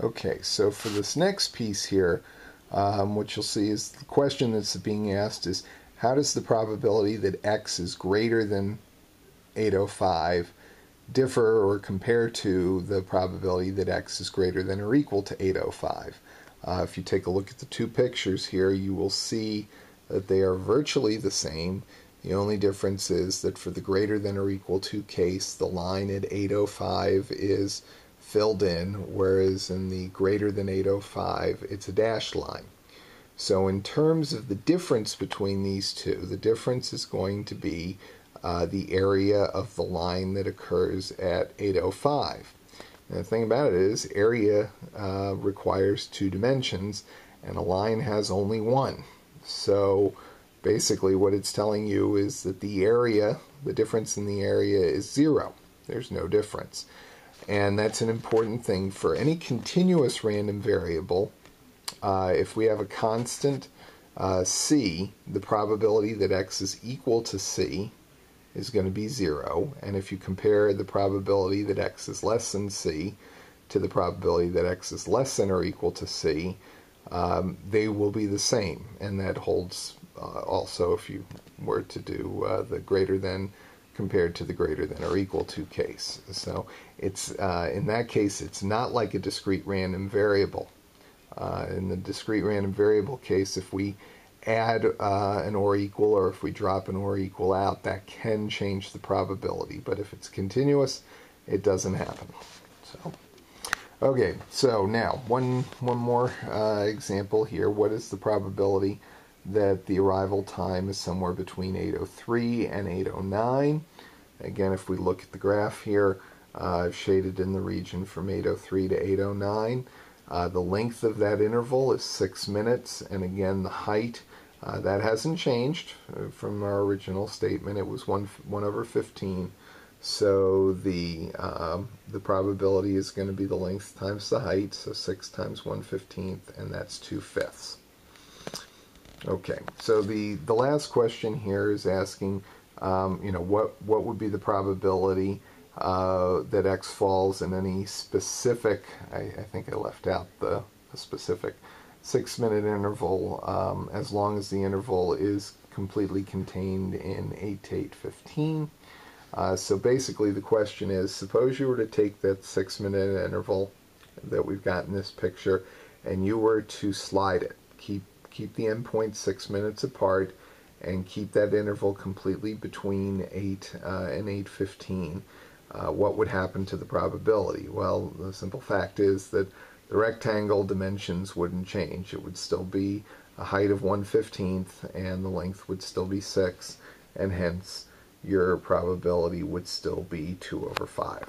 Okay, so for this next piece here, what you'll see is the question that's being asked is, how does the probability that x is greater than 805 differ or compare to the probability that x is greater than or equal to 805? If you take a look at the two pictures here, you will see that they are virtually the same. The only difference is that for the greater than or equal to case, the line at 805 is filled in, whereas in the greater than 805, it's a dashed line. So in terms of the difference between these two, the difference is going to be the area of the line that occurs at 805. And the thing about it is, area requires two dimensions, and a line has only one. So basically what it's telling you is that the area, the difference in the area is zero. There's no difference. And that's an important thing for any continuous random variable. If we have a constant c, the probability that x is equal to c is going to be 0. And if you compare the probability that x is less than c to the probability that x is less than or equal to c, they will be the same. And that holds also if you were to do the greater than compared to the greater than or equal to case. So it's in that case, it's not like a discrete random variable. In the discrete random variable case, if we add an or equal, or if we drop an or equal out, that can change the probability. But if it's continuous, it doesn't happen. So, okay, so now one more example here. What is the probability that the arrival time is somewhere between 8:03 and 8:09? Again, if we look at the graph here, I've shaded in the region from 8:03 to 8:09. The length of that interval is 6 minutes, and again, the height, that hasn't changed from our original statement. It was 1 over 15. So the probability is going to be the length times the height, so 6 times 1/15, and that's 2/5. Okay, so the last question here is asking, what would be the probability that x falls in any specific, I think I left out the specific 6-minute interval, as long as the interval is completely contained in 8 to 8:15. So basically the question is, suppose you were to take that 6-minute interval that we've got in this picture and you were to slide it, keep the endpoints 6 minutes apart and keep that interval completely between 8 and 8:15. What would happen to the probability? Well, the simple fact is that the rectangle dimensions wouldn't change. It would still be a height of 1/15 and the length would still be 6, and hence your probability would still be 2 over 5.